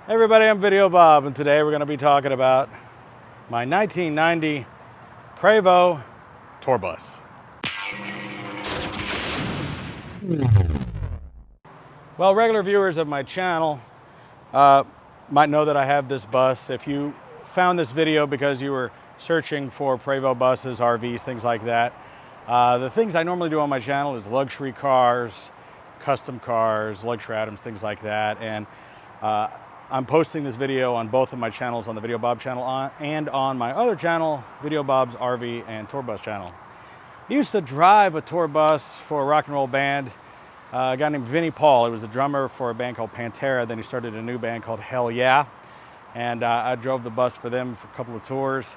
Hey everybody, I'm Videobob, and today we're going to be talking about my 1990 Prevost tour bus. Well, regular viewers of my channel might know that I have this bus. If you found this video because you were searching for Prevost buses, RVs, things like that, the things I normally do on my channel is luxury cars, custom cars, luxury items, things like that. And I'm posting this video on both of my channels, on the Videobob channel and on my other channel, Videobob's RV and Tour Bus channel. I used to drive a tour bus for a rock and roll band, a guy named Vinnie Paul. He was a drummer for a band called Pantera. Then he started a new band called Hell Yeah. And I drove the bus for them for a couple of tours.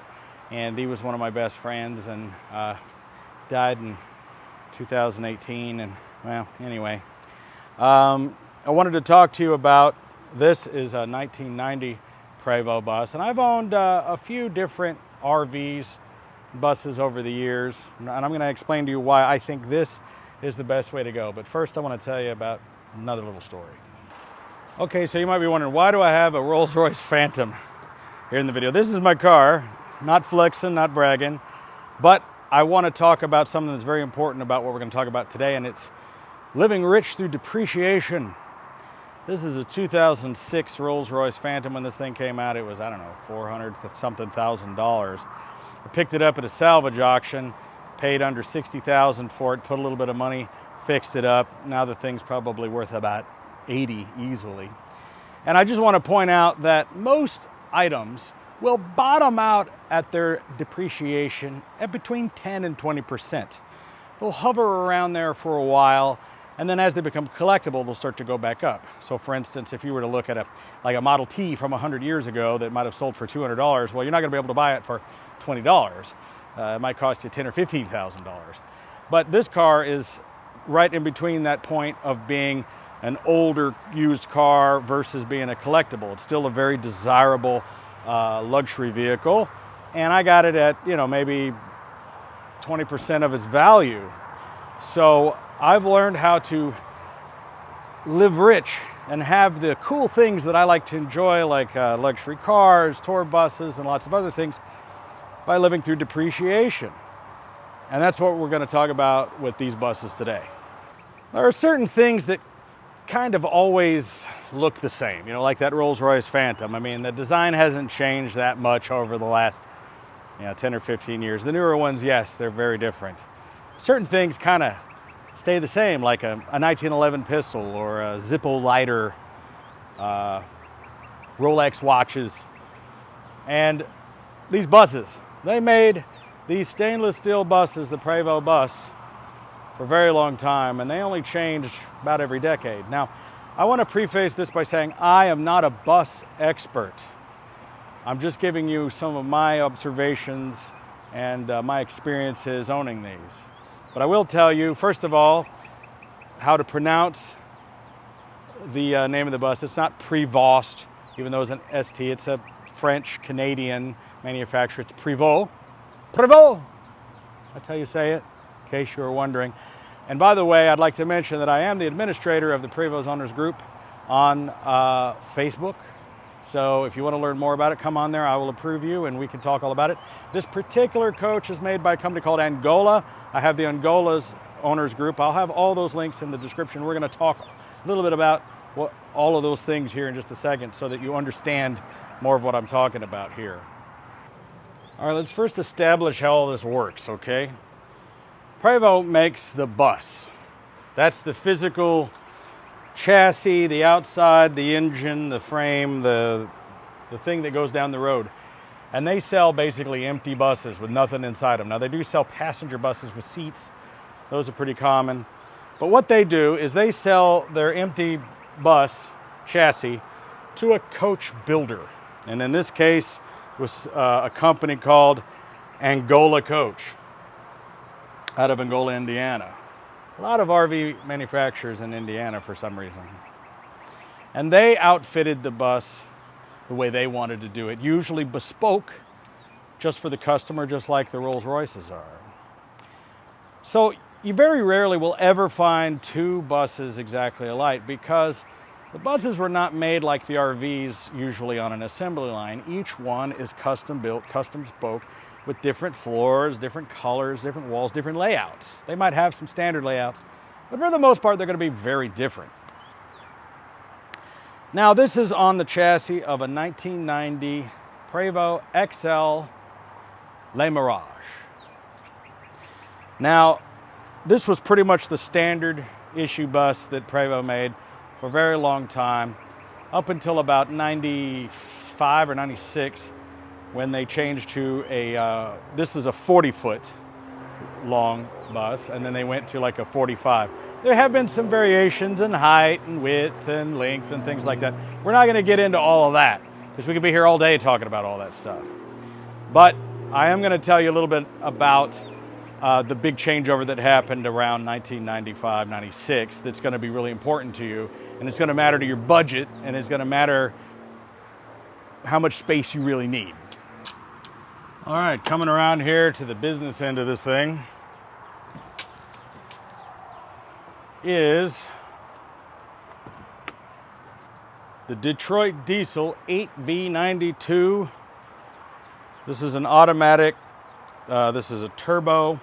And he was one of my best friends and died in 2018. And well, anyway, I wanted to talk to you about this is a 1990 Prevost bus, and I've owned a few different RVs, buses over the years, and I'm going to explain to you why I think this is the best way to go. But first I want to tell you about another little story. Okay, so you might be wondering, why do I have a Rolls-Royce Phantom here in the video? This is my car, not flexing, not bragging, but I want to talk about something that's very important about what we're going to talk about today, and it's living rich through depreciation. This is a 2006 Rolls-Royce Phantom. When this thing came out, it was, I don't know, $400-something thousand. I picked it up at a salvage auction, paid under $60,000 for it, put a little bit of money, fixed it up. Now the thing's probably worth about $80 easily. And I just want to point out that most items will bottom out at their depreciation at between 10 and 20%. They'll hover around there for a while, and then as they become collectible, they'll start to go back up. So for instance, if you were to look at a Model T from 100 years ago that might have sold for $200, well, you're not gonna be able to buy it for $20. It might cost you $10,000 or $15,000. But this car is right in between that point of being an older used car versus being a collectible. It's still a very desirable luxury vehicle. And I got it at, maybe 20% of its value. So I've learned how to live rich and have the cool things that I like to enjoy, like luxury cars, tour buses, and lots of other things, by living through depreciation. And that's what we're going to talk about with these buses today. There are certain things that kind of always look the same, like that Rolls-Royce Phantom. I mean, the design hasn't changed that much over the last 10 or 15 years. The newer ones, yes, they're very different. Certain things kind of stay the same, like a 1911 pistol or a Zippo lighter, Rolex watches. And these buses, they made these stainless steel buses, the Prevost bus, for a very long time, and they only changed about every decade. Now, I want to preface this by saying I am not a bus expert. I'm just giving you some of my observations and my experiences owning these. But I will tell you, first of all, how to pronounce the name of the bus. It's not Prevost, even though it's an ST. It's a French-Canadian manufacturer. It's Prevost. Prevost! That's how you say it, in case you were wondering. And by the way, I'd like to mention that I am the administrator of the Prevost Owners Group on Facebook. So if you want to learn more about it, come on there. I will approve you and we can talk all about it. This particular coach is made by a company called Angola. I have the Angola's Owners Group. I'll have all those links in the description. We're going to talk a little bit about all of those things here in just a second so that you understand more of what I'm talking about here. All right, let's first establish how all this works, okay? Prevost makes the bus. That's the physical chassis, the outside, the engine, the frame, the thing that goes down the road. And they sell basically empty buses with nothing inside them. Now they do sell passenger buses with seats. Those are pretty common. But what they do is they sell their empty bus chassis to a coach builder. And in this case, it was a company called Angola Coach out of Angola, Indiana. A lot of RV manufacturers in Indiana for some reason. And they outfitted the bus the way they wanted to do it, usually bespoke just for the customer, just like the Rolls-Royces are. So you very rarely will ever find two buses exactly alike because The buses were not made like the RVs usually on an assembly line. Each one is custom built, custom spoke, with different floors, different colors, different walls, different layouts. They might have some standard layouts, but for the most part, they're going to be very different. Now, this is on the chassis of a 1990 Prevost XL Le Mirage. Now, this was pretty much the standard issue bus that Prevost made for a very long time, up until about 95 or 96, when they changed to a, this is a 40-foot long bus, and then they went to like a 45. There have been some variations in height and width and length and things like that. We're not going to get into all of that, because we could be here all day talking about all that stuff. But I am going to tell you a little bit about the big changeover that happened around 1995, 96 that's going to be really important to you, and it's going to matter to your budget, and it's going to matter how much space you really need. All right, coming around here to the business end of this thing is the Detroit Diesel 8V92. This is an automatic, this is a turbo.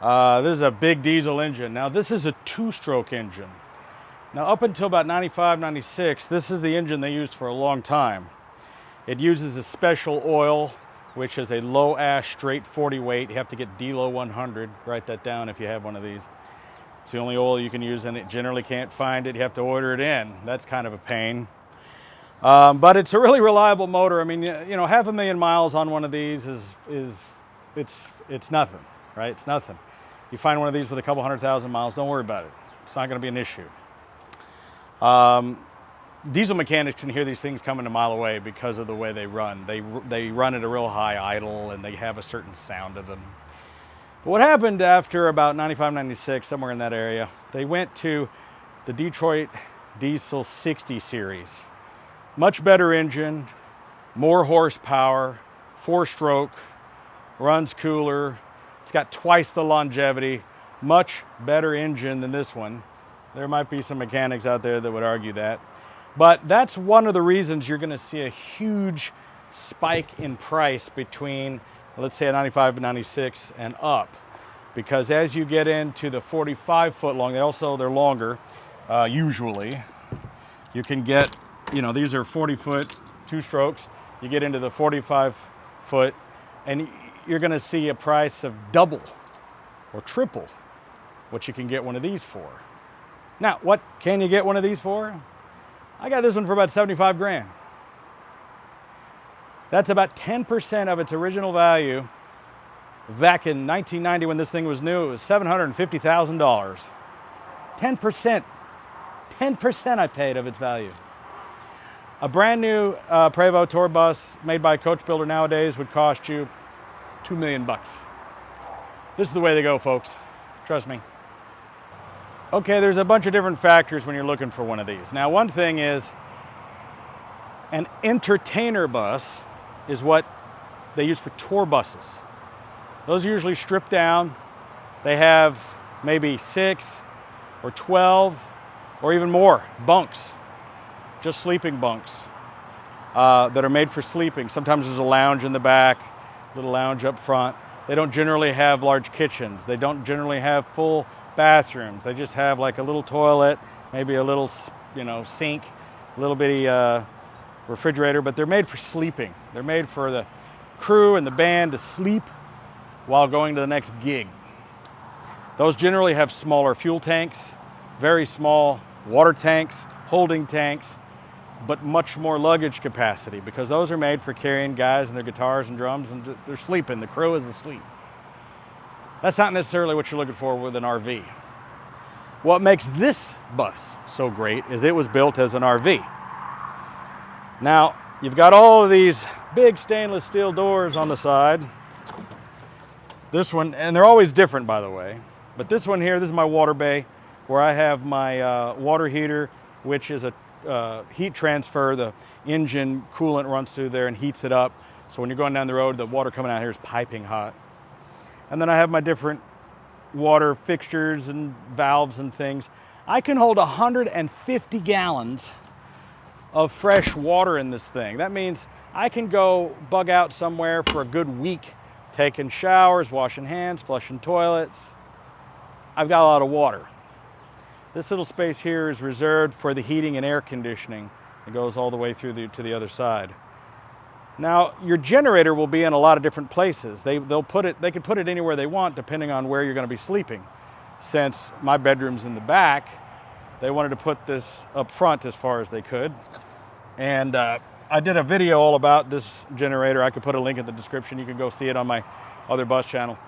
This is a big diesel engine. Now, this is a two-stroke engine. Now, up until about 95, 96, this is the engine they used for a long time. It uses a special oil, which is a low ash straight 40 weight. You have to get D-Low 100. Write that down if you have one of these. It's the only oil you can use, and it generally can't find it. You have to order it in. That's kind of a pain. But it's a really reliable motor. I mean, you know, 500,000 miles on one of these it's nothing, right? It's nothing. You find one of these with a couple 100,000 miles, don't worry about it. It's not going to be an issue. Diesel mechanics can hear these things coming a mile away because of the way they run. They run at a real high idle, and they have a certain sound to them. But what happened after about 95, 96, somewhere in that area, they went to the Detroit Diesel 60 series. Much better engine, more horsepower, 4-stroke, runs cooler. It's got twice the longevity, much better engine than this one. There might be some mechanics out there that would argue that. But that's one of the reasons you're going to see a huge spike in price between, let's say, a 95 and 96 and up. Because as you get into the 45-foot long, they're longer, usually. You can get, you know, these are 40-foot, 2 strokes. You get into the 45-foot, and you're going to see a price of double or triple what you can get one of these for. Now, what can you get one of these for? I got this one for about 75 grand. That's about 10% of its original value. Back in 1990 when this thing was new, it was $750,000. 10%. 10% I paid of its value. A brand new Prevost tour bus made by a coach builder nowadays would cost you $2 million bucks. This is the way they go, folks. Trust me. Okay, there's a bunch of different factors when you're looking for one of these. Now, one thing is an entertainer bus is what they use for tour buses. Those are usually stripped down. They have maybe 6 or 12 or even more bunks, just sleeping bunks that are made for sleeping. Sometimes there's a lounge in the back, little lounge up front. They don't generally have large kitchens. They don't generally have full bathrooms. They just have like a little toilet, maybe a little, you know, sink, a little bitty refrigerator, but they're made for sleeping. They're made for the crew and the band to sleep while going to the next gig. Those generally have smaller fuel tanks, very small water tanks, holding tanks, but much more luggage capacity, because those are made for carrying guys and their guitars and drums, and they're sleeping. The crew is asleep. That's not necessarily what you're looking for with an RV. What makes this bus so great is it was built as an RV. Now, you've got all of these big stainless steel doors on the side. This one, and they're always different, by the way, but this one here, this is my water bay, where I have my water heater, which is a heat transfer. The engine coolant runs through there and heats it up. So when you're going down the road, the water coming out here is piping hot. And then I have my different water fixtures and valves and things. I can hold 150 gallons of fresh water in this thing. That means I can go bug out somewhere for a good week, taking showers, washing hands, flushing toilets. I've got a lot of water. This little space here is reserved for the heating and air conditioning. It goes all the way through to the other side. Now, your generator will be in a lot of different places. They can put it anywhere they want depending on where you're going to be sleeping. Since my bedroom's in the back, they wanted to put this up front as far as they could. And I did a video all about this generator. I could put a link in the description. You can go see it on my other bus channel.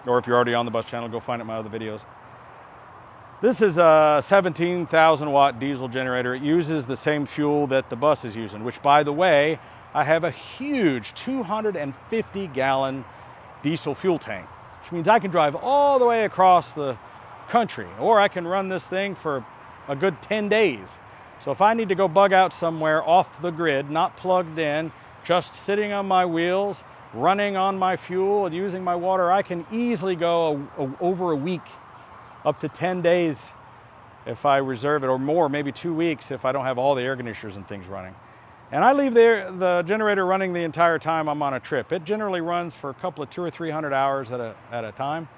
Or if you're already on the bus channel, go find it in my other videos. This is a 17,000 watt diesel generator. It uses the same fuel that the bus is using, which, by the way, I have a huge 250 gallon diesel fuel tank, which means I can drive all the way across the country, or I can run this thing for a good 10 days. So if I need to go bug out somewhere off the grid, not plugged in, just sitting on my wheels, running on my fuel and using my water, I can easily go over a week, up to 10 days if I reserve it, or more, maybe 2 weeks if I don't have all the air conditioners and things running. And I leave the generator running the entire time I'm on a trip. It generally runs for a couple of 200 or 300 hours at a time.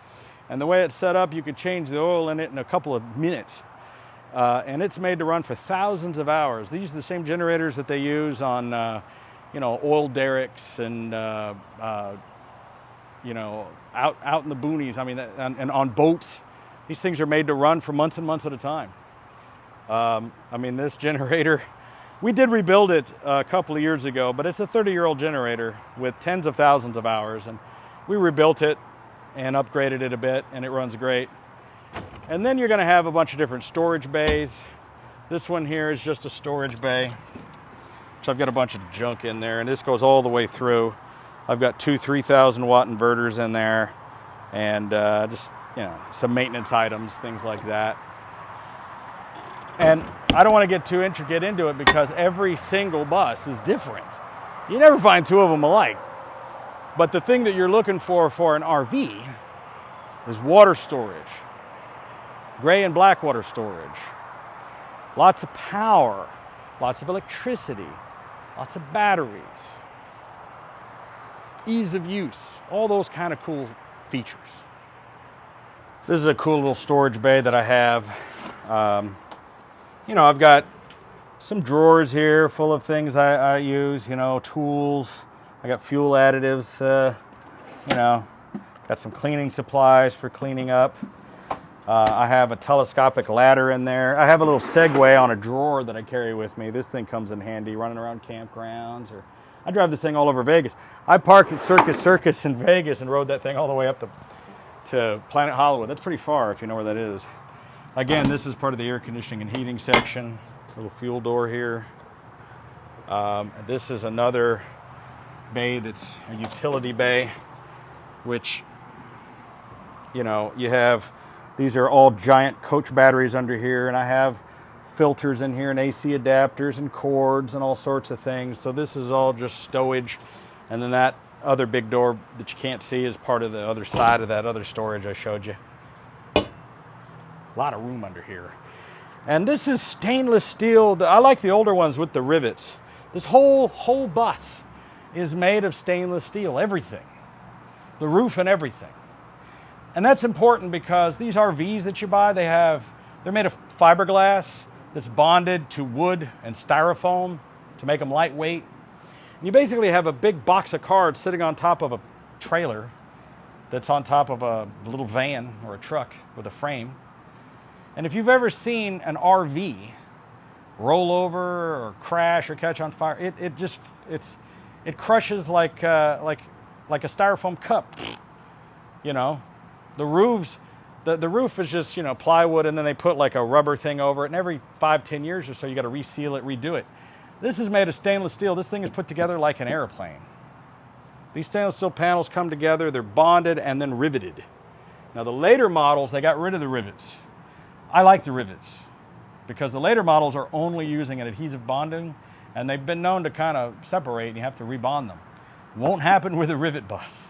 And the way it's set up, you can change the oil in it in a couple of minutes. And it's made to run for thousands of hours. These are the same generators that they use on oil derricks and out in the boonies. I mean, and on boats. These things are made to run for months and months at a time. I mean, this generator, we did rebuild it a couple of years ago, but it's a 30-year-old generator with tens of thousands of hours. And we rebuilt it and upgraded it a bit, and it runs great. And then you're going to have a bunch of different storage bays. This one here is just a storage bay. So I've got a bunch of junk in there, and this goes all the way through. I've got two 3,000 watt inverters in there, and just some maintenance items, things like that. And I don't want to get too intricate into it because every single bus is different. You never find two of them alike. But the thing that you're looking for an RV is water storage, gray and black water storage, lots of power, lots of electricity, lots of batteries, ease of use, all those kind of cool features. This is a cool little storage bay that I have. I've got some drawers here full of things I use, tools. I got fuel additives, got some cleaning supplies for cleaning up. I have a telescopic ladder in there. I have a little Segway on a drawer that I carry with me. This thing comes in handy running around campgrounds, or I drive this thing all over Vegas. I parked at Circus in Vegas and rode that thing all the way up to Planet Hollywood. That's pretty far if you know where that is. Again, this is part of the air conditioning and heating section. Little fuel door here. This is another bay that's a utility bay, which, you have, these are all giant coach batteries under here, and I have filters in here and AC adapters and cords and all sorts of things. So this is all just stowage. And then that other big door that you can't see is part of the other side of that other storage I showed you. A lot of room under here. And this is stainless steel. I like the older ones with the rivets. This whole bus is made of stainless steel, everything. The roof and everything. And that's important because these RVs that you buy, they're made of fiberglass that's bonded to wood and styrofoam to make them lightweight. And you basically have a big box of cards sitting on top of a trailer that's on top of a little van or a truck with a frame. And if you've ever seen an RV roll over or crash or catch on fire, it crushes like a styrofoam cup. The roofs, the roof is just plywood, and then they put like a rubber thing over it, and every 5-10 years or so you got to reseal it, redo it. This is made of stainless steel. This thing is put together like an airplane. These stainless steel panels come together, they're bonded and then riveted. Now the later models, they got rid of the rivets. I like the rivets because the later models are only using an adhesive bonding, and they've been known to kind of separate and you have to rebond them. Won't happen with a rivet bus.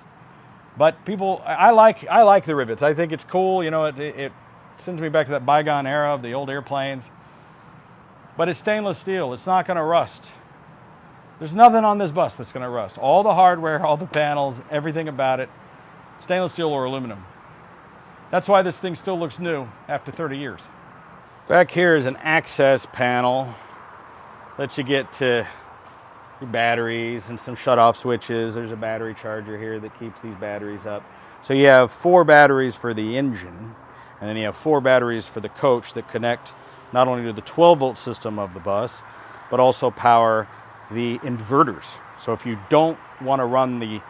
But I like the rivets. I think it's cool. It sends me back to that bygone era of the old airplanes. but it's stainless steel. It's not gonna rust. There's nothing on this bus that's gonna rust. All the hardware, all the panels, everything about it, stainless steel or aluminum. That's why this thing still looks new after 30 years. Back here is an access panel. Lets you get to your batteries and some shut-off switches. There's a battery charger here that keeps these batteries up. So you have 4 batteries for the engine, and then you have 4 batteries for the coach that connect not only to the 12-volt system of the bus, but also power the inverters. So if you don't want to run the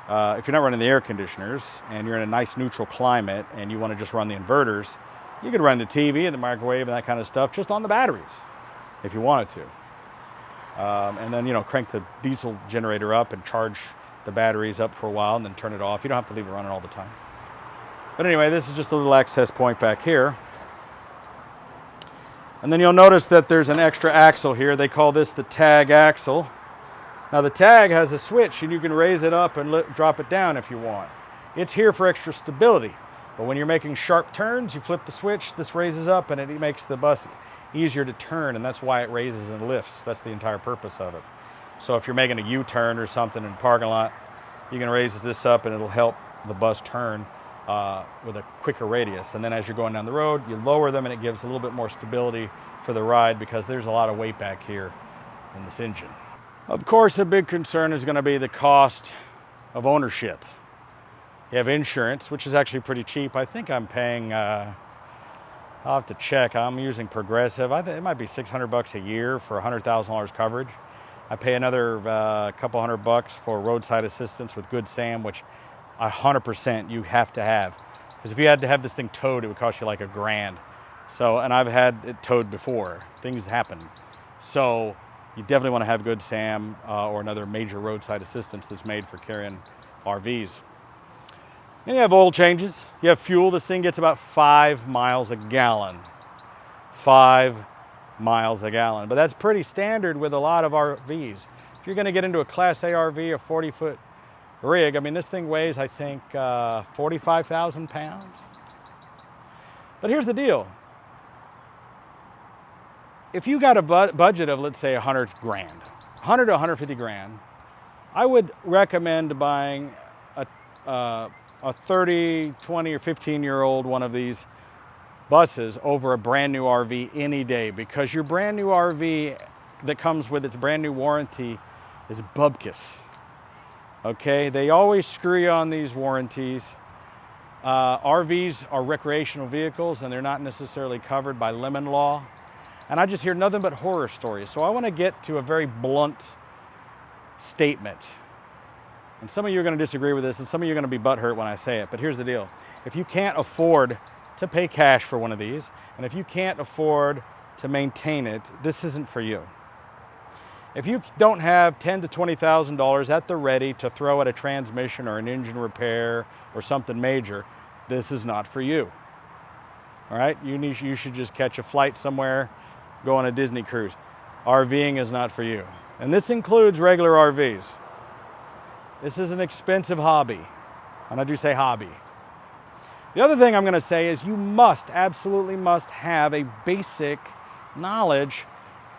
if you're not running the air conditioners and you're in a nice neutral climate and you want to just run the inverters, you could run the TV and the microwave and that kind of stuff just on the batteries if you wanted to. And then, crank the diesel generator up and charge the batteries up for a while and then turn it off. You don't have to leave it running all the time. But anyway, this is just a little access point back here. And then you'll notice that there's an extra axle here. They call this the tag axle. Now the tag has a switch and you can raise it up and drop it down if you want. It's here for extra stability. But when you're making sharp turns, you flip the switch, this raises up and it makes the bus easier to turn, and that's why it raises and lifts. That's the entire purpose of it. So if you're making a U-turn or something in a parking lot, you can raise this up and it'll help the bus turn with a quicker radius. And then as you're going down the road, you lower them and it gives a little bit more stability for the ride because there's a lot of weight back here in this engine. Of course, a big concern is going to be the cost of ownership. You have insurance, which is actually pretty cheap. I think I'm paying, I'll have to check. I'm using Progressive. I think it might be $600 a year for $100,000 coverage. I pay another couple $100 for roadside assistance with Good Sam, which 100% you have to have. Because if you had to have this thing towed, it would cost you like $1,000. So, and I've had it towed before. Things happen. So you definitely want to have Good Sam or another major roadside assistance that's made for carrying RVs. And you have oil changes. You have fuel. This thing gets about 5 miles a gallon. 5 miles a gallon. But that's pretty standard with a lot of RVs. If you're going to get into a Class A RV, a 40-foot rig, I mean, this thing weighs, I think, 45,000 pounds. But here's the deal. If you got a budget of, let's say, 100 grand, 100 to 150 grand, I would recommend buying a 30, 20, or 15-year-old one of these buses over a brand new RV any day, because your brand new RV that comes with its brand new warranty is bupkis. Okay, they always screw you on these warranties. RVs are recreational vehicles and they're not necessarily covered by lemon law. And I just hear nothing but horror stories. So I want to get to a very blunt statement. And some of you are going to disagree with this, and some of you are going to be butthurt when I say it. But here's the deal. If you can't afford to pay cash for one of these, and if you can't afford to maintain it, this isn't for you. If you don't have $10,000 to $20,000 at the ready to throw at a transmission or an engine repair or something major, this is not for you. All right? You should just catch a flight somewhere, go on a Disney cruise. RVing is not for you. And this includes regular RVs. This is an expensive hobby. And I do say hobby. The other thing I'm going to say is you must, absolutely must have a basic knowledge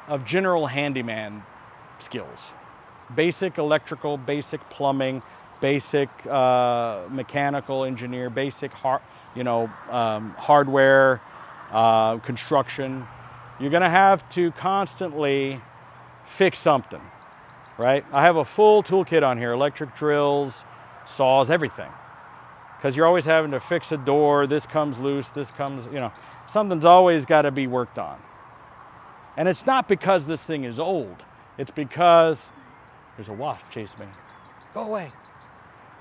of general handyman skills. Basic electrical, basic plumbing, basic mechanical engineer, basic hardware, construction. You're going to have to constantly fix something, right? I have a full toolkit on here, electric drills, saws, everything. Because you're always having to fix a door, this comes loose, this comes, something's always got to be worked on. And it's not because this thing is old. It's because there's a wasp chasing me. Go away.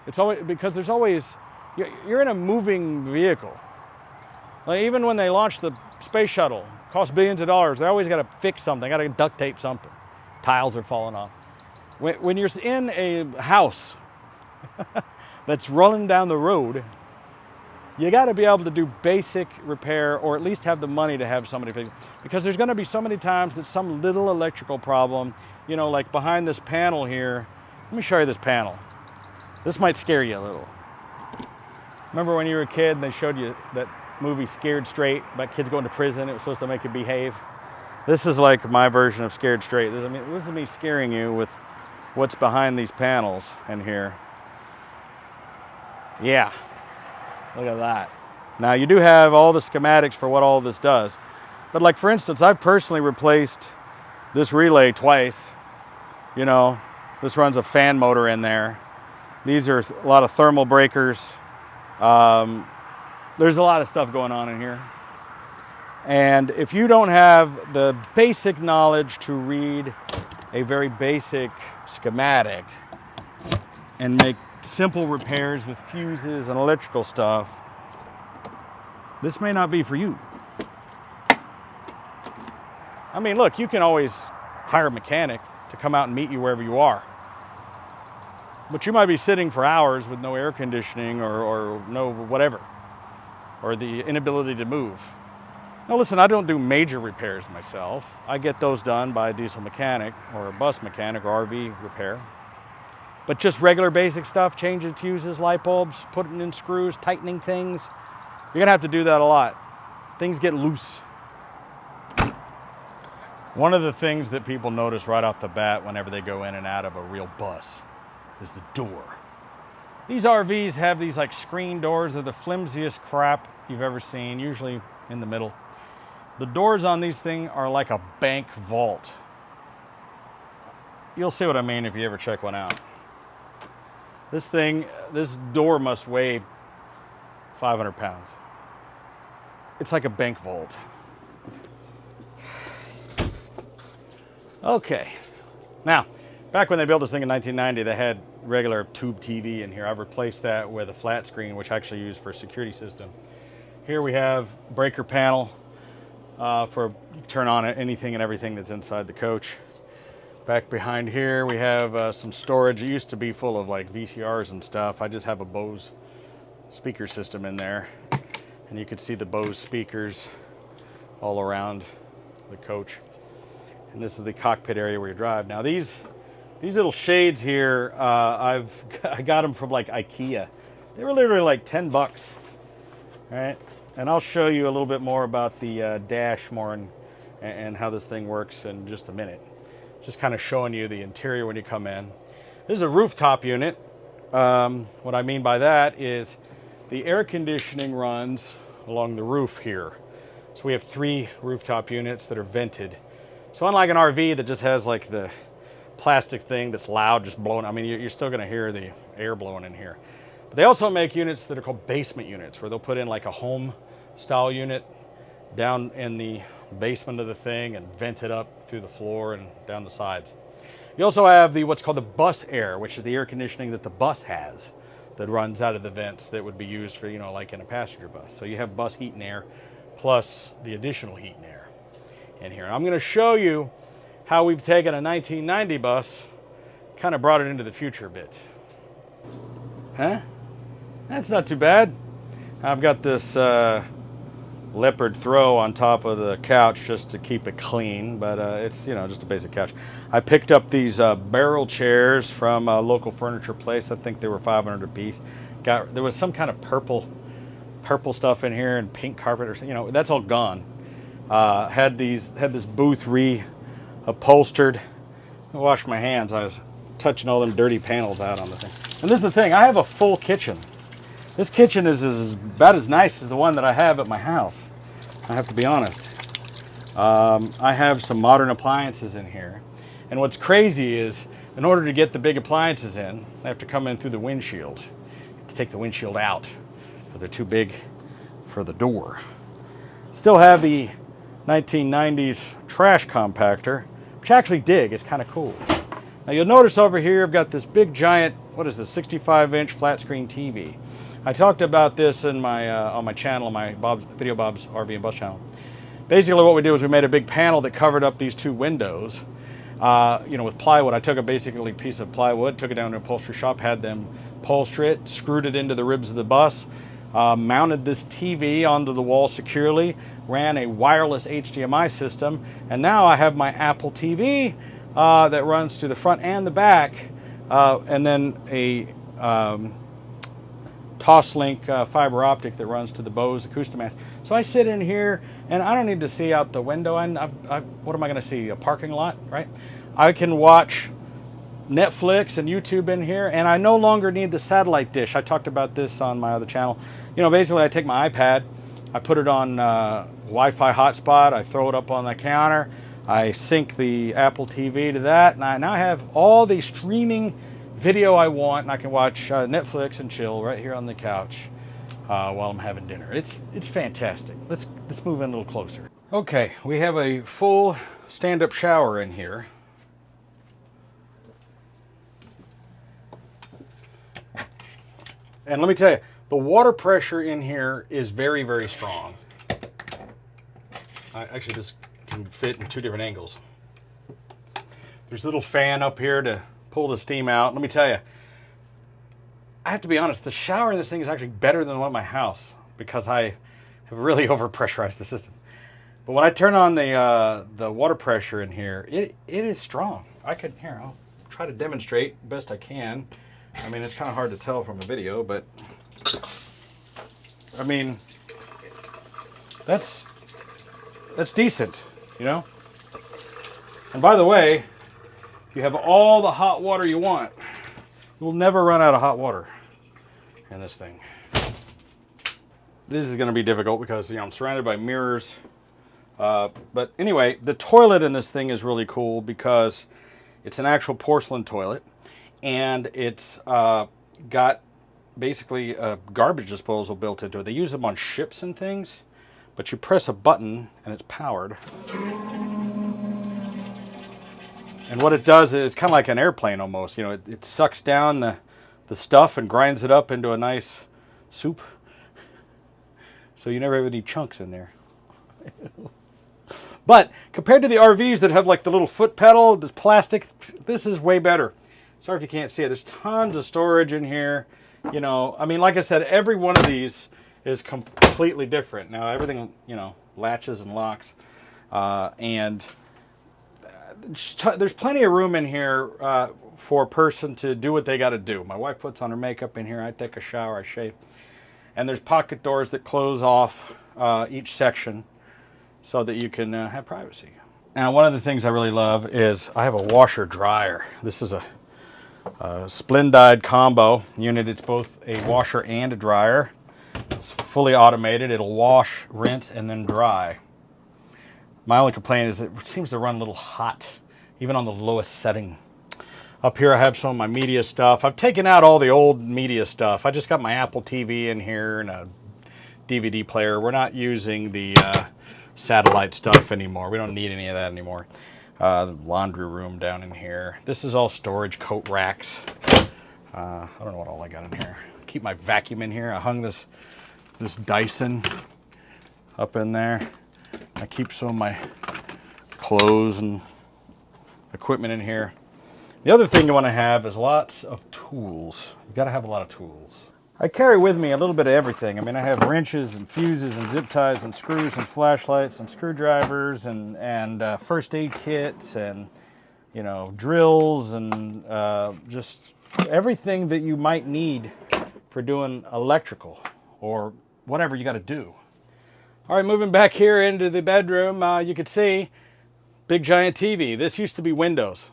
It's always because there's always, you're in a moving vehicle. Like even when they launched the space shuttle, cost billions of dollars, they always got to fix something, got to duct tape something. Tiles are falling off. When you're in a house that's running down the road, you got to be able to do basic repair, or at least have the money to have somebody fix it. Because there's going to be so many times that some little electrical problem, like behind this panel here. Let me show you this panel. This might scare you a little. Remember when you were a kid and they showed you that movie Scared Straight about kids going to prison? It was supposed to make you behave. This is like my version of scared straight. This is me scaring you with what's behind these panels in here. Yeah, look at that. Now you do have all the schematics for what all this does. But like for instance, I've personally replaced this relay twice. You know, this runs a fan motor in there. These are a lot of thermal breakers. There's a lot of stuff going on in here. And if you don't have the basic knowledge to read a very basic schematic and make simple repairs with fuses and electrical stuff, this may not be for you. I mean, look, you can always hire a mechanic to come out and meet you wherever you are. But you might be sitting for hours with no air conditioning or no whatever, or the inability to move. Now listen, I don't do major repairs myself. I get those done by a diesel mechanic or a bus mechanic or RV repair. But just regular basic stuff, changing fuses, light bulbs, putting in screws, tightening things, you're gonna have to do that a lot. Things get loose. One of the things that people notice right off the bat whenever they go in and out of a real bus is the door. These RVs have these like screen doors. They're the flimsiest crap you've ever seen, usually in the middle. The doors on these things are like a bank vault. You'll see what I mean if you ever check one out. This door must weigh 500 pounds. It's like a bank vault. Okay. Now, back when they built this thing in 1990, they had regular tube TV in here. I've replaced that with a flat screen, which I actually use for a security system. Here we have breaker panel for you can turn on anything and everything that's inside the coach. Back behind here we have some storage. It used to be full of like VCRs and stuff. I just have a Bose speaker system in there, and you can see the Bose speakers all around the coach. And this is the cockpit area where you drive. Now these little shades here, I got them from like IKEA. They were literally like 10 bucks. All right, and I'll show you a little bit more about the dash and how this thing works in just a minute. Just kind of showing you the interior when you come in. This is a rooftop unit. What I mean by that is the air conditioning runs along the roof here. So we have 3 rooftop units that are vented. So unlike an RV that just has like the plastic thing that's loud, just blowing, I mean, you're still gonna hear the air blowing in here. But they also make units that are called basement units, where they'll put in like a home style unit down in the basement of the thing and vent it up through the floor and down the sides. You also have what's called the bus air, which is the air conditioning that the bus has that runs out of the vents that would be used for, you know, like in a passenger bus. So you have bus heat and air plus the additional heat and air in here. And I'm going to show you how we've taken a 1990 bus, kind of brought it into the future a bit. Huh? That's not too bad. I've got this leopard throw on top of the couch just to keep it clean, but it's, you know, just a basic couch. I picked up these barrel chairs from a local furniture place. I think they were $500 a piece. There was some kind of purple stuff in here and pink carpet, or, you know, that's all gone. Had this booth upholstered. I washed my hands. I was touching all them dirty panels out on the thing. And this is the thing, I have a full kitchen. This kitchen is about as nice as the one that I have at my house, I have to be honest. I have some modern appliances in here. And what's crazy is, in order to get the big appliances in, they have to come in through the windshield. You have to take the windshield out, because they're too big for the door. Still have the 1990s trash compactor, which I actually dig. It's kind of cool. Now you'll notice over here I've got this big giant, what is this, 65-inch flat screen TV. I talked about this in my on my channel, my Videobob's RV and Bus channel. Basically what we did was we made a big panel that covered up these 2 windows, you know, with plywood. I took a basically piece of plywood, took it down to an upholstery shop, had them upholster it, screwed it into the ribs of the bus, mounted this TV onto the wall securely, ran a wireless HDMI system, and now I have my Apple TV that runs to the front and the back, and then a Toslink fiber optic that runs to the Bose Acoustimask. So I sit in here and I don't need to see out the window. What am I going to see? A parking lot, right? I can watch Netflix and YouTube in here, and I no longer need the satellite dish. I talked about this on my other channel. You know, basically I take my iPad, I put it on Wi-Fi hotspot, I throw it up on the counter, I sync the Apple TV to that, and I now have all the streaming video I want, and I can watch Netflix and chill right here on the couch while I'm having dinner. It's fantastic. Let's move in a little closer. Okay, we have a full stand-up shower in here. And let me tell you, the water pressure in here is very, very strong. Actually, this can fit in 2 different angles. There's a little fan up here to pull the steam out. Let me tell you, I have to be honest, the shower in this thing is actually better than the one in my house because I have really overpressurized the system. But when I turn on the water pressure in here, it is strong. I'll try to demonstrate best I can. I mean, it's kind of hard to tell from a video, but I mean, that's decent, you know? And by the way, if you have all the hot water you want, you'll never run out of hot water in this thing. This is going to be difficult because, you know, I'm surrounded by mirrors. But anyway, the toilet in this thing is really cool because it's an actual porcelain toilet. And it's got basically a garbage disposal built into it. They use them on ships and things, but you press a button and it's powered. And what it does is it's kind of like an airplane almost. You know, it sucks down the stuff and grinds it up into a nice soup. So you never have any chunks in there. But compared to the RVs that have like the little foot pedal, this plastic, this is way better. Sorry if you can't see it. There's tons of storage in here. You know, I mean, like I said, every one of these is completely different. Now, everything, you know, latches and locks. And there's plenty of room in here for a person to do what they got to do. My wife puts on her makeup in here. I take a shower. I shave. And there's pocket doors that close off each section so that you can have privacy. Now, one of the things I really love is I have a washer dryer. This is a Splendide combo unit. It's both a washer and a dryer. It's fully automated. It'll wash, rinse, and then dry. My only complaint is it seems to run a little hot, even on the lowest setting. Up here I have some of my media stuff. I've taken out all the old media stuff. I just got my Apple TV in here and a DVD player. We're not using the satellite stuff anymore. We don't need any of that anymore. The laundry room down in here. This is all storage, coat racks. I don't know what all I got in here. Keep my vacuum in here. I hung this Dyson up in there. I keep some of my clothes and equipment in here. The other thing you want to have is lots of tools. You've got to have a lot of tools. I carry with me a little bit of everything. I mean, I have wrenches and fuses and zip ties and screws and flashlights and screwdrivers and first aid kits and, you know, drills and just everything that you might need for doing electrical or whatever you got to do. All right, moving back here into the bedroom, you can see big giant TV. This used to be windows.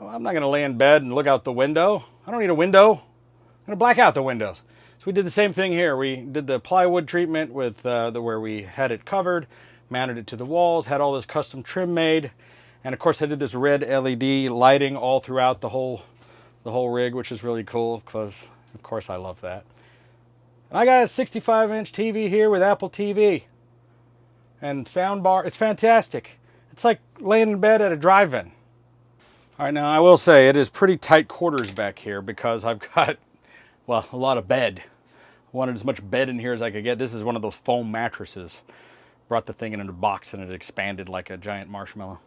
I'm not going to lay in bed and look out the window. I don't need a window. I'm going to black out the windows. So we did the same thing here. We did the plywood treatment with where we had it covered, mounted it to the walls, had all this custom trim made, and of course I did this red LED lighting all throughout the whole rig, which is really cool because of course I love that. And I got a 65-inch TV here with Apple TV and sound bar. It's fantastic. It's like laying in bed at a drive-in. All right, now I will say it is pretty tight quarters back here because I've got, well, a lot of bed. I wanted as much bed in here as I could get. This is one of those foam mattresses. Brought the thing in a box and it expanded like a giant marshmallow.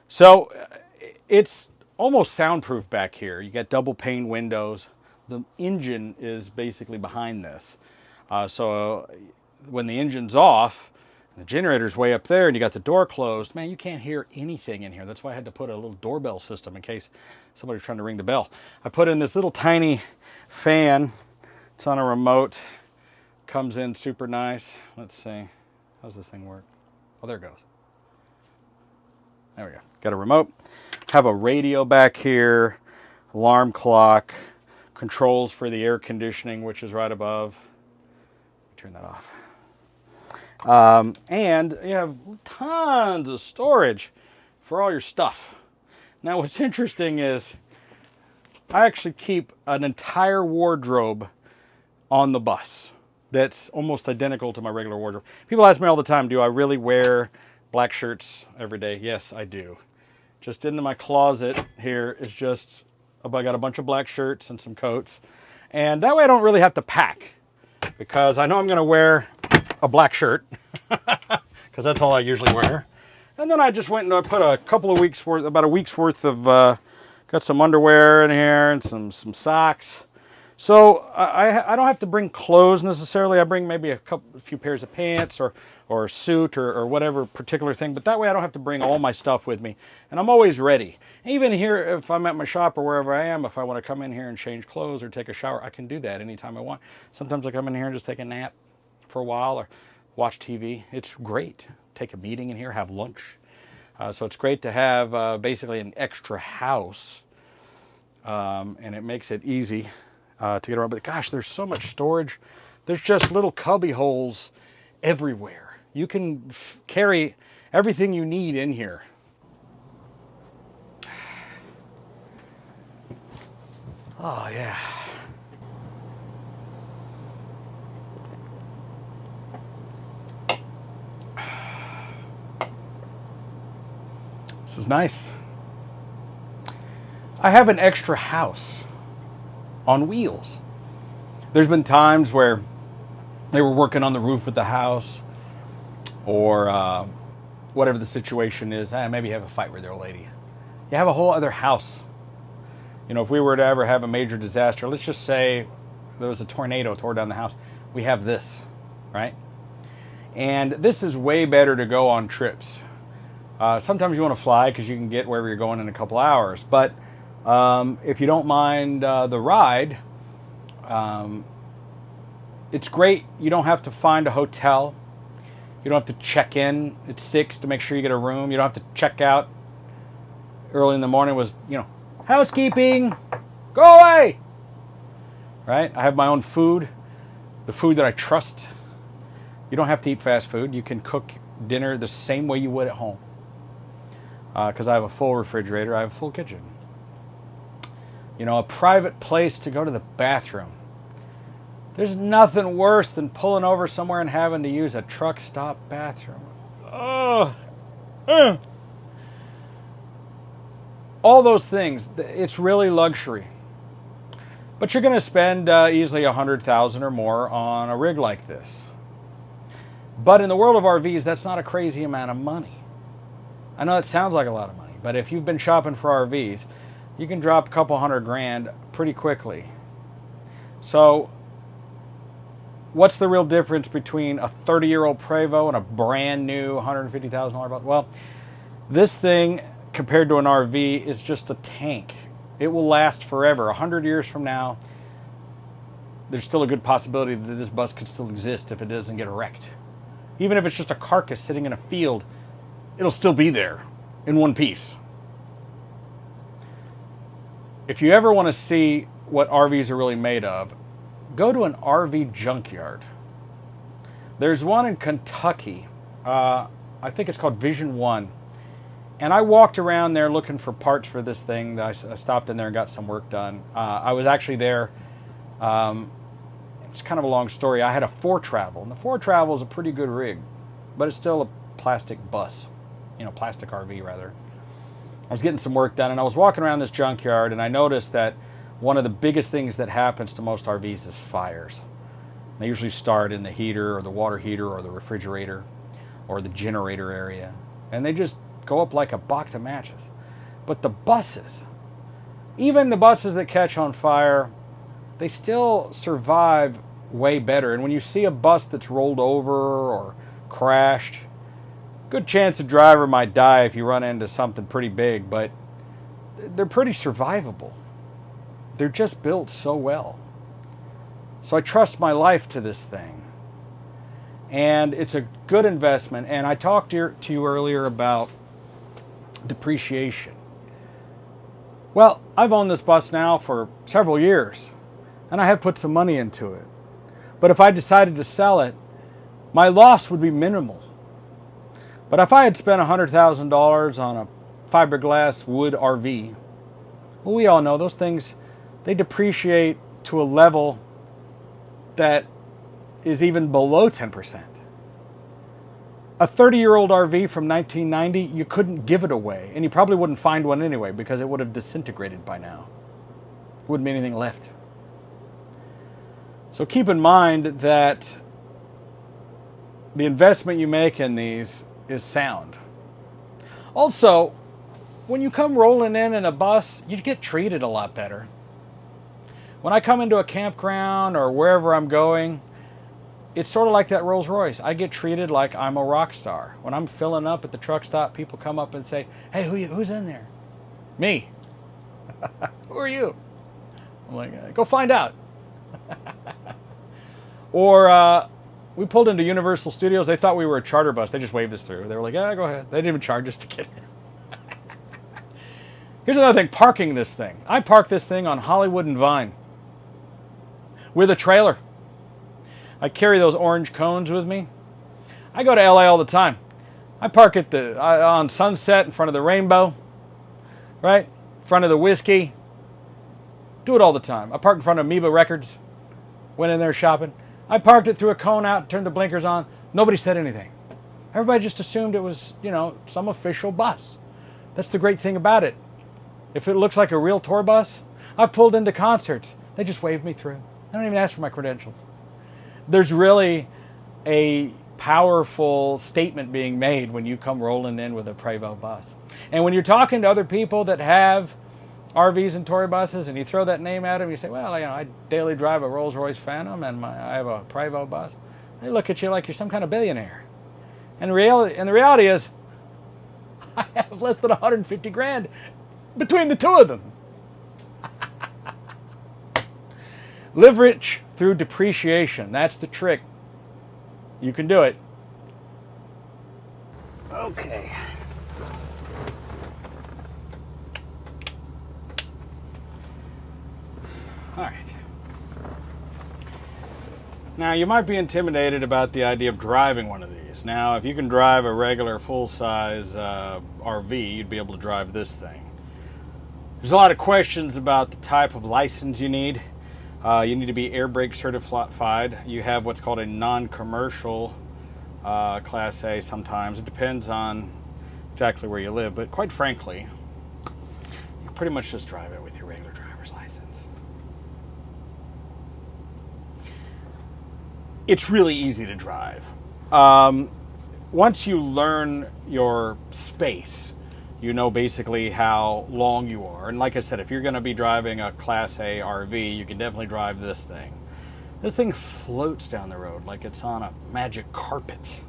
So it's almost soundproof back here. You got double pane windows. The engine is basically behind this. So when the engine's off, the generator's way up there and you got the door closed, man, you can't hear anything in here. That's why I had to put a little doorbell system in case somebody's trying to ring the bell. I put in this little tiny fan It's on a remote. Comes in super nice. Let's see. How's this thing work? Oh, there it goes. There we go. Got a remote. Have a radio back here. Alarm clock. Controls for the air conditioning, which is right above. Turn that off. And you have tons of storage for all your stuff. Now, what's interesting is I actually keep an entire wardrobe on the bus that's almost identical to my regular wardrobe. People ask me all the time, do I really wear black shirts every day? Yes, I do. Just into my closet here is just, I got a bunch of black shirts and some coats. And that way I don't really have to pack, because I know I'm going to wear a black shirt, because that's all I usually wear. And then I just went and I put a couple of weeks worth, about a week's worth of, got some underwear in here and some socks. So I don't have to bring clothes necessarily. I bring maybe a few pairs of pants or a suit or whatever particular thing. But that way I don't have to bring all my stuff with me. And I'm always ready. Even here, if I'm at my shop or wherever I am, if I want to come in here and change clothes or take a shower, I can do that anytime I want. Sometimes I come in here and just take a nap for a while or watch TV. It's great. Take a meeting in here, have lunch. So it's great to have basically an extra house. And it makes it easy to get around. But gosh, there's so much storage. There's just little cubby holes everywhere. You can carry everything you need in here. Oh yeah. This is nice. I have an extra house on wheels. There's been times where they were working on the roof of the house, or whatever the situation is. Maybe you have a fight with your old lady. You have a whole other house. You know, if we were to ever have a major disaster, let's just say there was a tornado tore down the house, we have this, right? And this is way better to go on trips. Sometimes you want to fly because you can get wherever you're going in a couple hours. But if you don't mind the ride, it's great. You don't have to find a hotel. You don't have to check in at 6 to make sure you get a room. You don't have to check out early in the morning. Was, you know, housekeeping, go away. Right? I have my own food, the food that I trust. You don't have to eat fast food. You can cook dinner the same way you would at home. Because I have a full refrigerator, I have a full kitchen. You know, a private place to go to the bathroom. There's nothing worse than pulling over somewhere and having to use a truck stop bathroom. Oh, all those things, it's really luxury. But you're going to spend easily $100,000 or more on a rig like this. But in the world of RVs, that's not a crazy amount of money. I know it sounds like a lot of money, but if you've been shopping for RVs, you can drop a couple $100,000 pretty quickly. So, what's the real difference between a 30-year-old Prevost and a brand new $150,000 bus? Well, this thing, compared to an RV, is just a tank. It will last forever. 100 years from now, there's still a good possibility that this bus could still exist if it doesn't get wrecked. Even if it's just a carcass sitting in a field, it'll still be there in one piece. If you ever want to see what RVs are really made of, go to an RV junkyard. There's one in Kentucky. I think it's called Vision 1. And I walked around there looking for parts for this thing. I stopped in there and got some work done. I was actually there. It's kind of a long story. I had a 4Travel, and the 4Travel is a pretty good rig, but it's still a plastic bus. You know, plastic RV rather. I was getting some work done, and I was walking around this junkyard, and I noticed that one of the biggest things that happens to most RVs is fires. They usually start in the heater or the water heater or the refrigerator or the generator area, and they just go up like a box of matches. But the buses, even the buses that catch on fire, they still survive way better. And when you see a bus that's rolled over or crashed, good chance the driver might die if you run into something pretty big, but they're pretty survivable. They're just built so well. So I trust my life to this thing. And it's a good investment. And I talked to you earlier about depreciation. Well, I've owned this bus now for several years, and I have put some money into it. But if I decided to sell it, my loss would be minimal. But if I had spent $100,000 on a fiberglass wood RV, well, we all know those things, they depreciate to a level that is even below 10%. A 30-year-old RV from 1990, you couldn't give it away, and you probably wouldn't find one anyway because it would have disintegrated by now. Wouldn't be anything left. So keep in mind that the investment you make in these is sound. Also, when you come rolling in a bus, you get treated a lot better. When I come into a campground or wherever I'm going, it's sort of like that Rolls-Royce. I get treated like I'm a rock star. When I'm filling up at the truck stop, people come up and say, "Hey, who's in there?" "Me." "Who are you?" I'm like, "Go find out." Or we pulled into Universal Studios. They thought we were a charter bus. They just waved us through. They were like, "Yeah, go ahead." They didn't even charge us to get in. Here's another thing, parking this thing. I parked this thing on Hollywood and Vine with a trailer. I carry those orange cones with me. I go to LA all the time. I park at on Sunset in front of the Rainbow, right? In front of the Whiskey. Do it all the time. I park in front of Amoeba Records. Went in there shopping. I parked it, threw a cone out, turned the blinkers on. Nobody said anything. Everybody just assumed it was, some official bus. That's the great thing about it. If it looks like a real tour bus, I've pulled into concerts. They just waved me through. I don't even ask for my credentials. There's really a powerful statement being made when you come rolling in with a Prevost bus. And when you're talking to other people that have RVs and tour buses and you throw that name at them, you say, "Well, I daily drive a Rolls-Royce Phantom and I have a Prevost bus." They look at you like you're some kind of billionaire. And the reality is, I have less than 150 grand between the two of them. Live rich through depreciation. That's the trick. You can do it. Okay. All right. Now, you might be intimidated about the idea of driving one of these. Now, if you can drive a regular full-size RV, you'd be able to drive this thing. There's a lot of questions about the type of license you need. You need to be air brake certified. You have what's called a non-commercial Class A sometimes. It depends on exactly where you live, but quite frankly, you pretty much just drive it with your regular driver's license. It's really easy to drive. Once you learn your space, you know basically how long you are. And like I said, if you're going to be driving a Class A RV, you can definitely drive this thing. This thing floats down the road like it's on a magic carpet.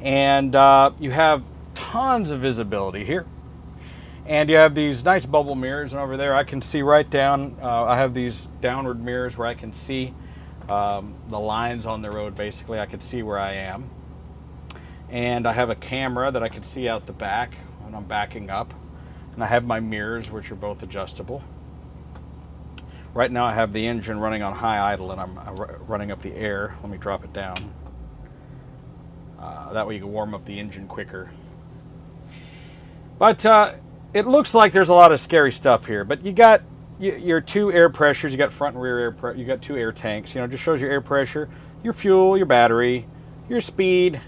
And you have tons of visibility here. And you have these nice bubble mirrors, and over there I can see right down. I have these downward mirrors where I can see the lines on the road. Basically, I can see where I am. And I have a camera that I can see out the back when I'm backing up. And I have my mirrors, which are both adjustable. Right now I have the engine running on high idle, and I'm running up the air. Let me drop it down. That way you can warm up the engine quicker. But it looks like there's a lot of scary stuff here. But you got your two air pressures. You got front and rear air pressure. You got two air tanks. Just shows your air pressure, your fuel, your battery, your speed.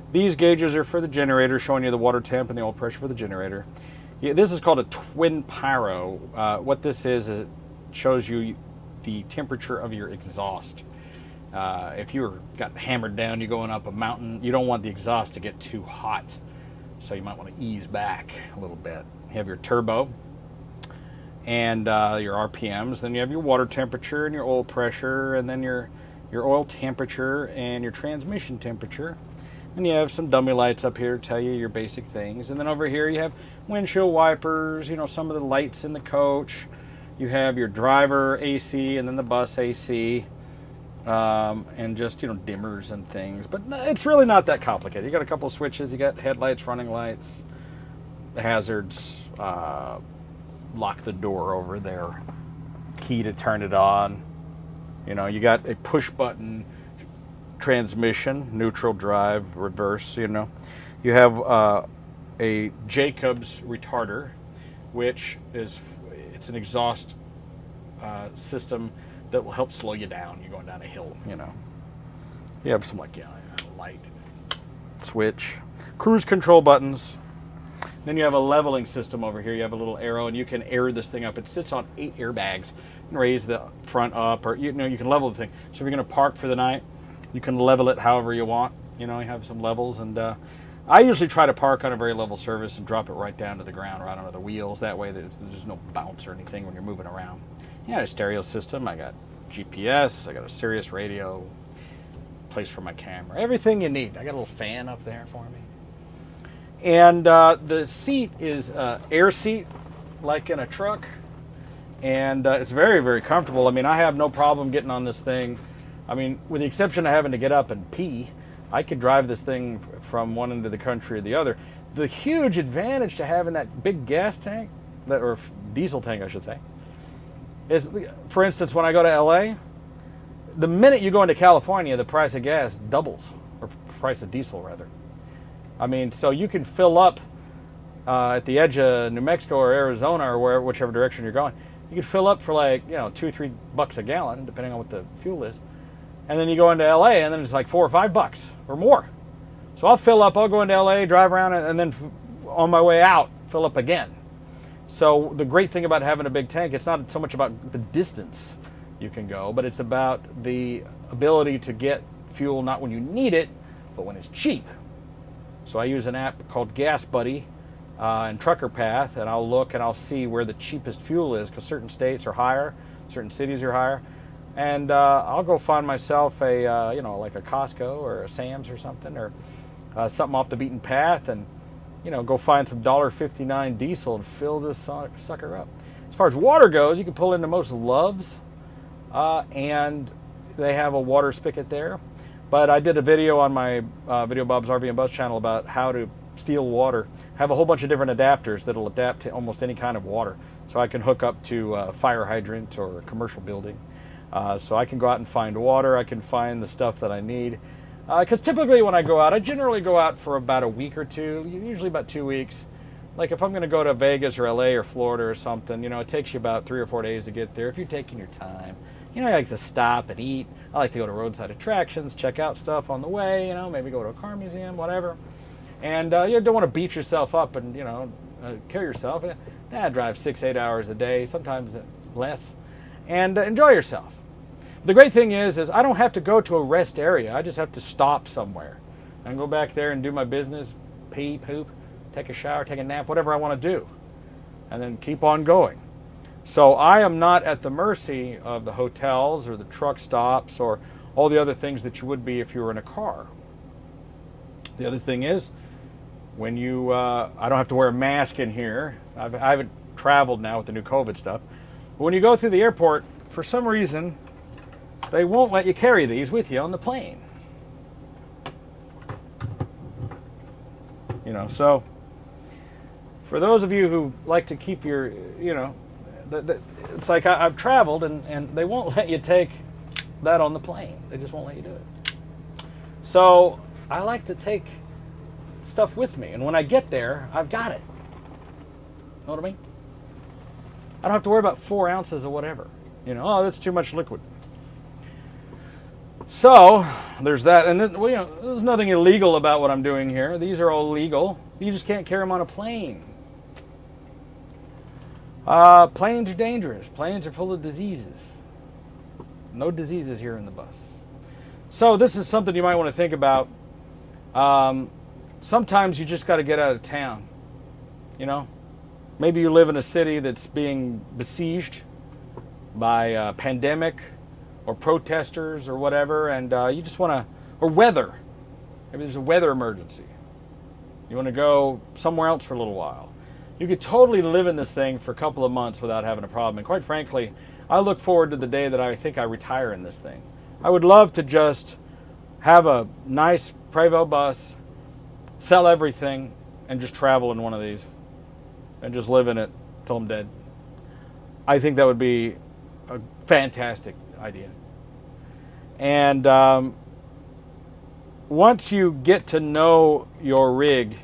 These gauges are for the generator, showing you the water temp and the oil pressure for the generator. This is called a twin pyro. What this is it shows you the temperature of your exhaust. If you got hammered down, you're going up a mountain, you don't want the exhaust to get too hot. So you might want to ease back a little bit. You have your turbo and your RPMs. Then you have your water temperature and your oil pressure, and then your oil temperature and your transmission temperature. And you have some dummy lights up here to tell you your basic things. And then over here you have windshield wipers, some of the lights in the coach. You have your driver AC and then the bus AC. and just, you know, dimmers and things. But it's really not that complicated. You got a couple of switches, you got headlights, running lights, hazards, lock the door over there, key to turn it on. You know, you got a push button transmission, neutral drive, reverse, you know. You have a Jacobs retarder, which is, it's an exhaust system that will help slow you down. You're going down a hill, you know. You have some, like, you know, light switch, cruise control buttons. Then you have a leveling system over here. You have a little arrow, and you can air this thing up. It sits on 8 airbags. You can raise the front up, or, you know, you can level the thing. So if you're going to park for the night, you can level it however you want. You know, you have some levels, and I usually try to park on a very level surface and drop it right down to the ground, right onto the wheels. That way there's no bounce or anything when you're moving around. Yeah, a stereo system. I got GPS. I got a Sirius radio, place for my camera. Everything you need. I got a little fan up there for me. And the seat is air seat, like in a truck. And it's very, very comfortable. I mean, I have no problem getting on this thing. I mean, with the exception of having to get up and pee, I could drive this thing from one end of the country to the other. The huge advantage to having that big gas tank, or diesel tank, I should say, is, for instance, when I go to LA, the minute you go into California, the price of gas doubles, or price of diesel, rather. I mean, so you can fill up at the edge of New Mexico or Arizona or whichever direction you're going. You can fill up for, like, you know, $2-3 a gallon, depending on what the fuel is. And then you go into LA, and then it's like $4 or $5 or more. So I'll fill up, I'll go into LA, drive around, and then on my way out, fill up again. So the great thing about having a big tank, it's not so much about the distance you can go, but it's about the ability to get fuel not when you need it, but when it's cheap. So I use an app called Gas Buddy and Trucker Path, and I'll look and I'll see where the cheapest fuel is, because certain states are higher, certain cities are higher. And I'll go find myself a, you know, like a Costco or a Sam's or something, or something off the beaten path, and, you know, go find some $1.59 diesel and fill this sucker up. As far as water goes, you can pull into most Loves, and they have a water spigot there. But I did a video on my Videobob's RV and Bus channel about how to steal water. I have a whole bunch of different adapters that'll adapt to almost any kind of water. So I can hook up to a fire hydrant or a commercial building. So I can go out and find water. I can find the stuff that I need. Because typically when I go out, I generally go out for about a week or two, usually about 2 weeks. Like if I'm going to go to Vegas or LA or Florida or something, you know, it takes you about 3 or 4 days to get there if you're taking your time. You know, I like to stop and eat. I like to go to roadside attractions, check out stuff on the way, you know, maybe go to a car museum, whatever. And you don't want to beat yourself up and, you know, kill yourself. I drive 6-8 hours a day, sometimes less, and enjoy yourself. The great thing is I don't have to go to a rest area. I just have to stop somewhere and go back there and do my business, pee, poop, take a shower, take a nap, whatever I want to do, and then keep on going. So I am not at the mercy of the hotels or the truck stops or all the other things that you would be if you were in a car. The other thing is, when you, I don't have to wear a mask in here. I haven't traveled now with the new COVID stuff. But when you go through the airport, for some reason, they won't let you carry these with you on the plane. You know, so for those of you who like to keep your, you know, it's like I've traveled and they won't let you take that on the plane. They just won't let you do it. So I like to take stuff with me, and when I get there, I've got it. Know what I mean? I don't have to worry about 4 ounces of whatever. You know, oh, that's too much liquid. So there's that, and then, well, you know, there's nothing illegal about what I'm doing here. These are all legal. You just can't carry them on a plane. Planes are dangerous. Planes are full of diseases. No diseases here in the bus. So this is something you might want to think about. Sometimes you just got to get out of town. You know, maybe you live in a city that's being besieged by a pandemic or protesters or whatever, and you just want to, or weather. Maybe there's a weather emergency. You want to go somewhere else for a little while. You could totally live in this thing for a couple of months without having a problem. And quite frankly, I look forward to the day that I think I retire in this thing. I would love to just have a nice Prevost bus, sell everything, and just travel in one of these and just live in it till I'm dead. I think that would be a fantastic idea. And once you get to know your rig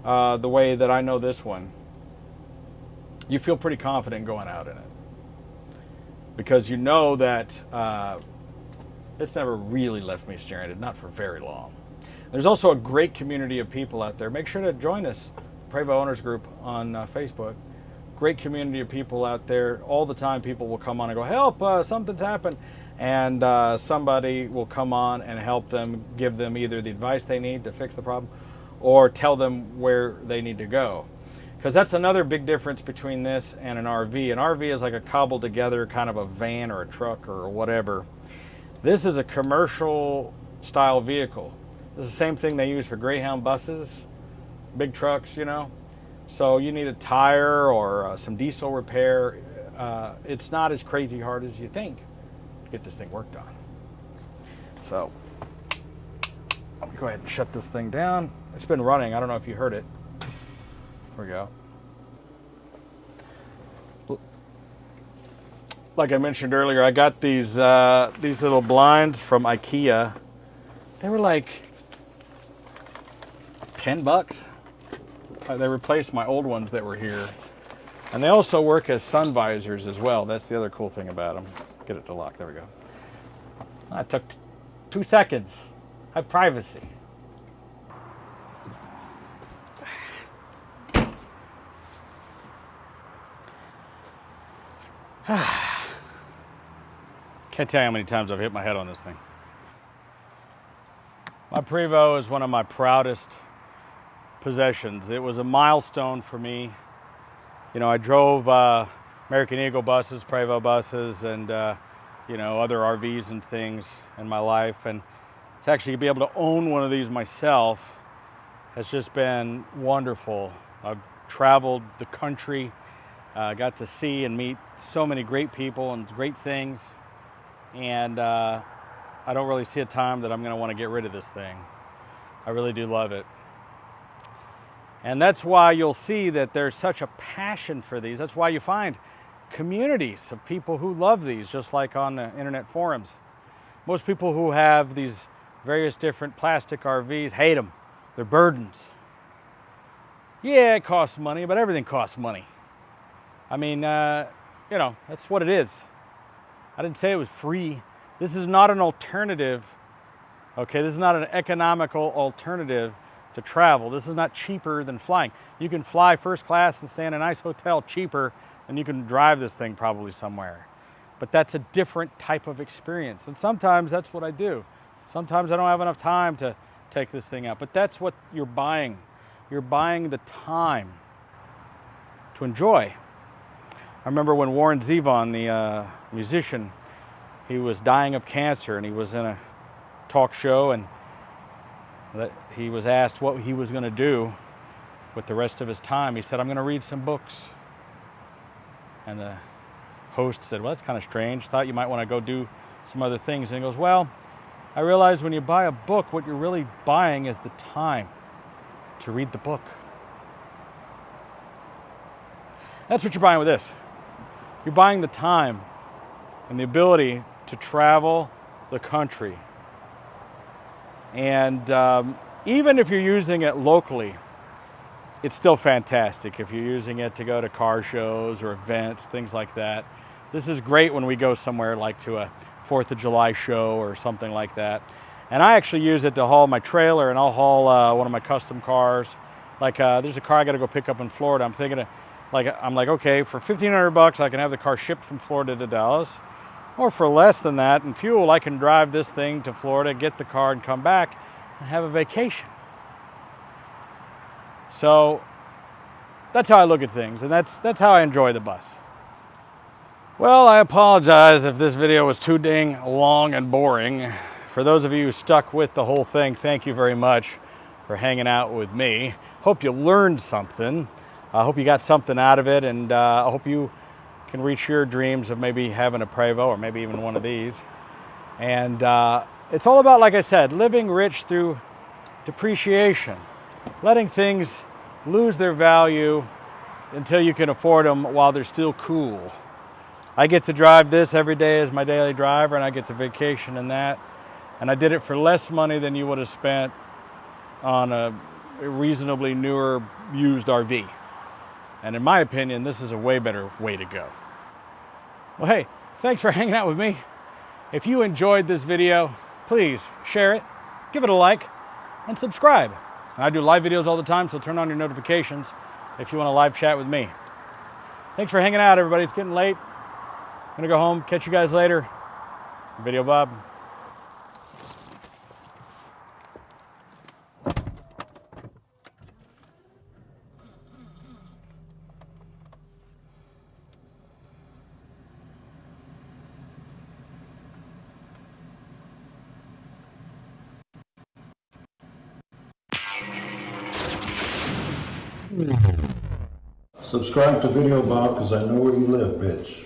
the way that I know this one, you feel pretty confident going out in it. Because you know that it's never really left me stranded, not for very long. There's also a great community of people out there. Make sure to join us, Prevost Owners Group on Facebook. Great community of people out there. All the time people will come on and go, help, something's happened. And somebody will come on and help them, give them either the advice they need to fix the problem or tell them where they need to go. Because that's another big difference between this and an RV. An RV is like a cobbled together kind of a van or a truck or whatever. This is a commercial style vehicle. This is the same thing they use for Greyhound buses, big trucks, you know. So you need a tire or some diesel repair. It's not as crazy hard as you think to get this thing worked on. So let me go ahead and shut this thing down. It's been running. I don't know if you heard it. There we go. Like I mentioned earlier, I got these little blinds from IKEA. They were like $10. They replaced my old ones that were here. And they also work as sun visors as well. That's the other cool thing about them. Get it to lock. There we go. That took 2 seconds. I have privacy. Can't tell you how many times I've hit my head on this thing. My Prevost is one of my proudest possessions. It was a milestone for me. You know, I drove American Eagle buses, Prevost buses, and you know, other RVs and things in my life. And to actually be able to own one of these myself has just been wonderful. I've traveled the country, got to see and meet so many great people and great things. And I don't really see a time that I'm going to want to get rid of this thing. I really do love it. And that's why you'll see that there's such a passion for these. That's why you find communities of people who love these, just like on the internet forums. Most people who have these various different plastic RVs hate them. They're burdens. Yeah, it costs money, but everything costs money. I mean, you know, that's what it is. I didn't say it was free. This is not an alternative. Okay, this is not an economical alternative to travel. This is not cheaper than flying. You can fly first class and stay in a nice hotel cheaper than you can drive this thing probably somewhere. But that's a different type of experience. And sometimes that's what I do. Sometimes I don't have enough time to take this thing out. But that's what you're buying. You're buying the time to enjoy. I remember when Warren Zevon, the musician, he was dying of cancer, and he was in a talk show, and that he was asked what he was going to do with the rest of his time. He said, I'm going to read some books. And the host said, well, that's kind of strange. Thought you might want to go do some other things. And he goes, well, I realize when you buy a book, what you're really buying is the time to read the book. That's what you're buying with this. You're buying the time and the ability to travel the country. And even if you're using it locally, it's still fantastic if you're using it to go to car shows or events, things like that. This is great when we go somewhere like to a 4th of July show or something like that. And I actually use it to haul my trailer, and I'll haul one of my custom cars. Like there's a car I got to go pick up in Florida. I'm thinking, I'm like, okay, for $1,500 I can have the car shipped from Florida to Dallas. Or for less than that, in fuel, I can drive this thing to Florida, get the car, and come back and have a vacation. So that's how I look at things, and that's how I enjoy the bus. Well, I apologize if this video was too dang long and boring. For those of you who stuck with the whole thing, thank you very much for hanging out with me. Hope you learned something. I hope you got something out of it, and I hope you can reach your dreams of maybe having a Prevost or maybe even one of these. And it's all about, like I said, living rich through depreciation, letting things lose their value until you can afford them while they're still cool. I get to drive this every day as my daily driver, and I get to vacation in that. And I did it for less money than you would have spent on a reasonably newer used RV. And in my opinion, this is a way better way to go. Well, hey, thanks for hanging out with me. If you enjoyed this video, please share it, give it a like, and subscribe. And I do live videos all the time, so turn on your notifications if you want to live chat with me. Thanks for hanging out, everybody. It's getting late. I'm gonna go home. Catch you guys later. Videobob. Subscribe to Videobob because I know where you live, bitch.